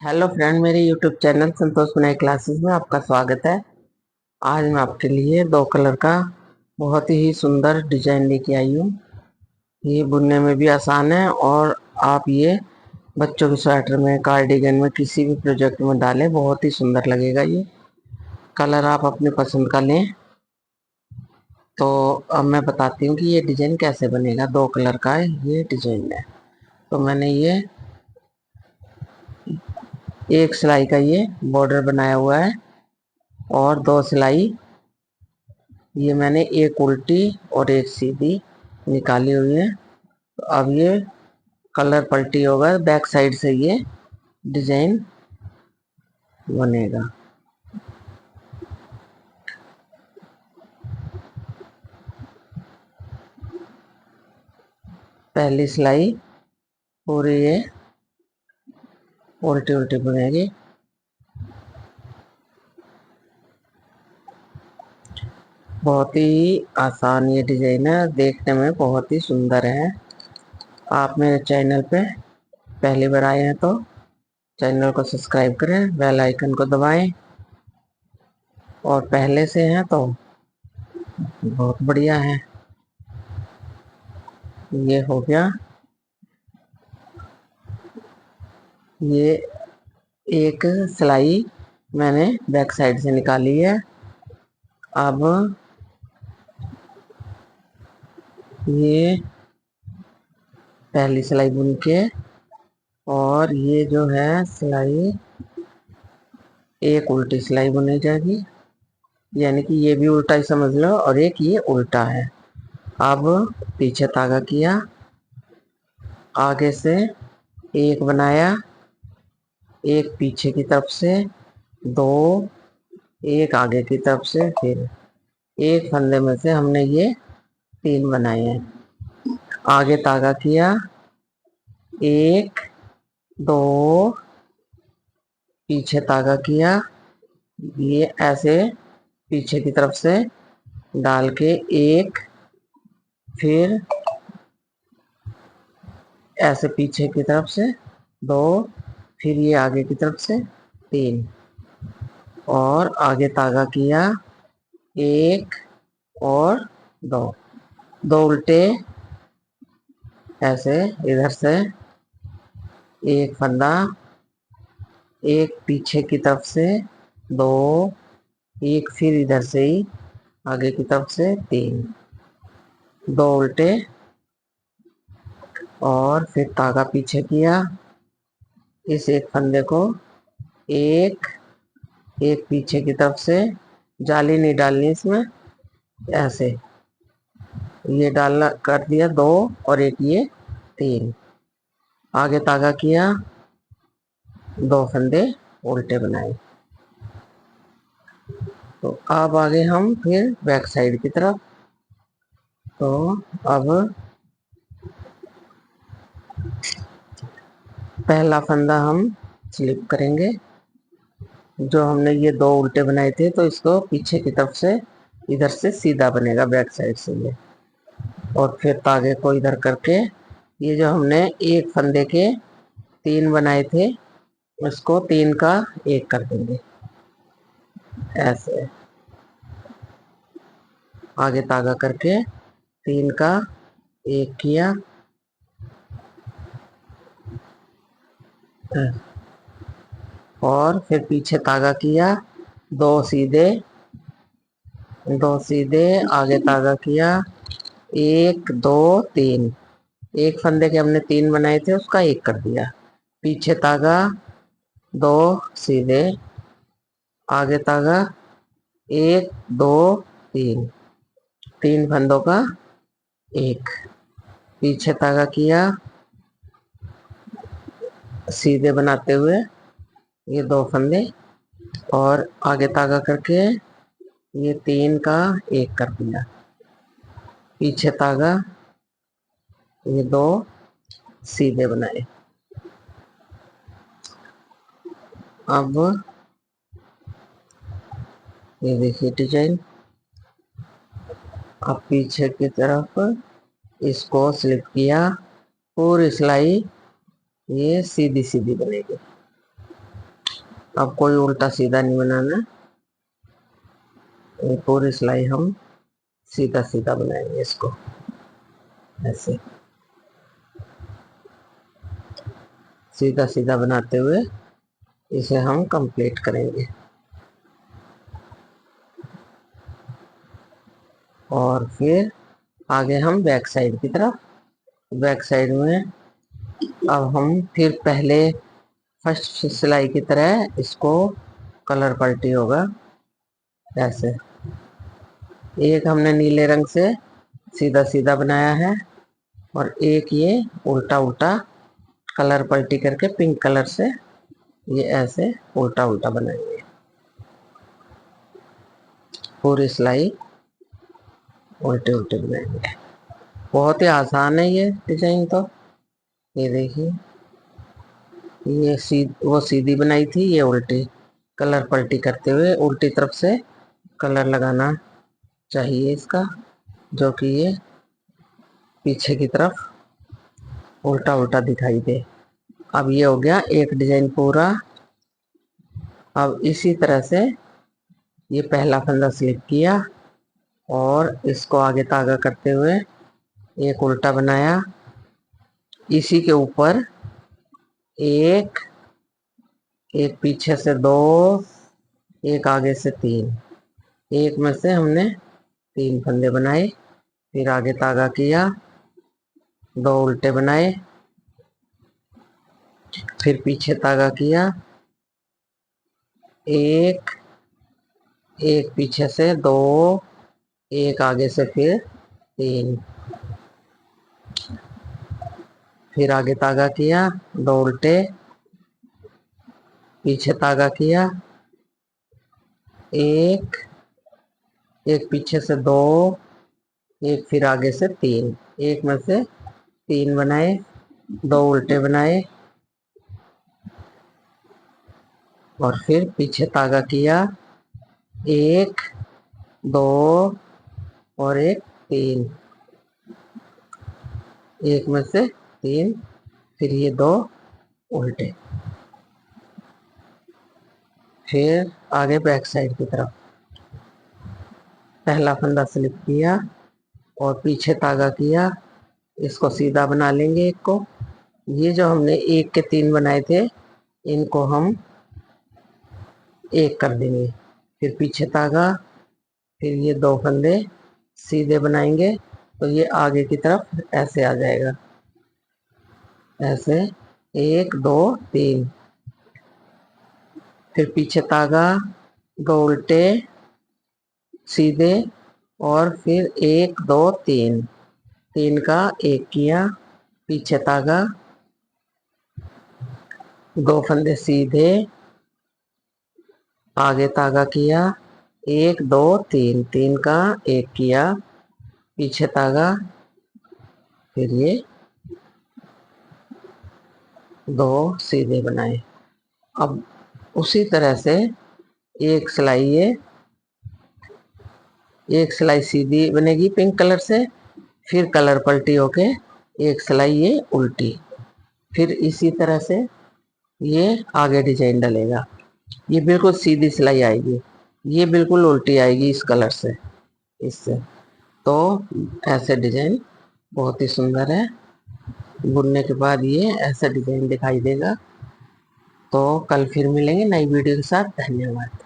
Hello friend, मेरे YouTube channel संतोष बुनाई classes में आपका स्वागत है। आज मैं आपके लिए दो कलर का बहुत ही सुंदर डिजाइन लेके आई हूँ। ये बुनने में भी आसान है और आप ये बच्चों के स्वेटर में, कार्डिगन में, किसी भी प्रोजेक्ट में डालें, बहुत ही सुंदर लगेगा। ये कलर आप अपनी पसंद का लें। तो अब मैं बताती हूँ कि ये डिजाइन कैसे बनेगा। दो कलर का ये डिजाइन है। तो मैंने ये एक सिलाई का ये बॉर्डर बनाया हुआ है और दो सिलाई ये मैंने एक उल्टी और एक सीधी निकाली हुई है। तो अब ये कलर पलटी होगा, बैक साइड से ये डिजाइन बनेगा। पहली सिलाई पूरी ये उल्टी उल्टी बनेगी। बहुत ही आसान ये डिजाइन है, देखने में बहुत ही सुंदर है। आप मेरे चैनल पे पहली बार आए हैं तो चैनल को सब्सक्राइब करें, बेल आइकन को दबाएं, और पहले से हैं तो बहुत बढ़िया है। ये हो गया। ये एक सिलाई मैंने बैक साइड से निकाली है। अब ये पहली सिलाई बुन के, और ये जो है सिलाई एक उल्टी सिलाई बुनी जाएगी, यानी कि ये भी उल्टा ही समझ लो और एक ये उल्टा है। अब पीछे धागा किया, आगे से एक बनाया, एक पीछे की तरफ से दो, एक आगे की तरफ से, फिर एक फंदे में से हमने ये तीन बनाए हैं। आगे धागा किया, एक दो, पीछे धागा किया, ये ऐसे पीछे की तरफ से डाल के एक, फिर ऐसे पीछे की तरफ से दो, फिर ये आगे की तरफ से तीन, और आगे धागा किया एक और दो, दो उल्टे ऐसे इधर से एक फंदा, एक पीछे की तरफ से दो, एक फिर इधर से ही आगे की तरफ से तीन, दो उल्टे, और फिर धागा पीछे किया। इस एक फंदे को एक एक पीछे की तरफ से, जाली नहीं डालनी इसमें, ऐसे ये डालना कर दिया दो, और एक ये तीन, आगे धागा किया, दो फंदे उल्टे बनाए। तो अब आगे हम फिर बैक साइड की तरफ। तो अब पहला फंदा हम स्लिप करेंगे। जो हमने ये दो उल्टे बनाए थे तो इसको पीछे की तरफ से इधर से सीधा बनेगा, बैक साइड से ये, और फिर धागे को इधर करके ये जो हमने एक फंदे के तीन बनाए थे उसको तीन का एक कर देंगे। ऐसे आगे धागा करके तीन का एक किया, और फिर पीछे धागा किया, दो सीधे, दो सीधे, आगे धागा किया एक दो तीन, एक फंदे के हमने तीन बनाए थे उसका एक कर दिया, पीछे धागा दो सीधे, आगे धागा एक दो तीन, तीन फंदों का एक, पीछे धागा किया सीधे बनाते हुए ये दो फंदे, और आगे धागा करके ये तीन का एक कर दिया, पीछे धागा ये दो सीधे बनाए। अब ये देखिए डिजाइन। अब पीछे की तरफ इसको स्लिप किया, पूरी सिलाई ये सीधी सीधी बनेगी। अब कोई उल्टा सीधा नहीं बनाना, ये पूरी सिलाई हम सीधा सीधा बनाएंगे इसको, ऐसे सीधा सीधा बनाते हुए इसे हम कंप्लीट करेंगे। और फिर आगे हम बैक साइड की तरफ, बैक साइड में अब हम फिर पहले फर्स्ट सिलाई की तरह इसको कलर पलटी होगा। ऐसे एक हमने नीले रंग से सीधा सीधा बनाया है और एक ये उल्टा उल्टा कलर पलटी करके पिंक कलर से ये ऐसे उल्टा उल्टा बनाएंगे। पूरी सिलाई उल्टे उल्टे बनाएंगे। बहुत ही आसान है ये डिजाइन। तो ये देखिए, ये वो सीधी बनाई थी, ये उल्टी कलर पलटी करते हुए उल्टी तरफ से कलर लगाना चाहिए इसका, जो कि ये पीछे की तरफ उल्टा उल्टा दिखाई दे। अब ये हो गया एक डिजाइन पूरा। अब इसी तरह से ये पहला फंदा स्लिप किया और इसको आगे तागा करते हुए एक उल्टा बनाया, इसी के ऊपर एक एक पीछे से दो, एक आगे से तीन, एक में से हमने तीन फंदे बनाए, फिर आगे तागा किया, दो उल्टे बनाए, फिर पीछे तागा किया, एक एक पीछे से दो, एक आगे से फिर तीन, फिर आगे तागा किया, दो उल्टे, पीछे तागा किया, एक एक पीछे से दो, एक फिर आगे से तीन, एक में से तीन बनाए, दो उल्टे बनाए और फिर पीछे तागा किया, एक दो और एक तीन, एक में से तीन, फिर ये दो उल्टे, फिर आगे बैक साइड की तरफ पहला फंदा स्लिप किया और पीछे तागा किया, इसको सीधा बना लेंगे एक को। ये जो हमने एक के तीन बनाए थे इनको हम एक कर देंगे, फिर पीछे तागा, फिर ये दो फंदे सीधे बनाएंगे तो ये आगे की तरफ ऐसे आ जाएगा, ऐसे एक दो तीन, फिर पीछे तागा, दो उल्टे सीधे और फिर एक दो तीन, तीन का एक किया, पीछे तागा, दो फंदे सीधे, आगे तागा किया, एक दो तीन, तीन का एक किया, पीछे तागा, फिर ये दो सीधे बनाए। अब उसी तरह से एक सिलाई एक सिलाई सीधी बनेगी पिंक कलर से, फिर कलर पलटी होके एक सिलाई ये उल्टी, फिर इसी तरह से ये आगे डिजाइन डलेगा। ये बिल्कुल सीधी सिलाई आएगी, ये बिल्कुल उल्टी आएगी इस कलर से, इससे। तो ऐसे डिजाइन बहुत ही सुंदर है, बुनने के बाद ये ऐसा डिजाइन दिखाई देगा। तो कल फिर मिलेंगे नई वीडियो के साथ। धन्यवाद।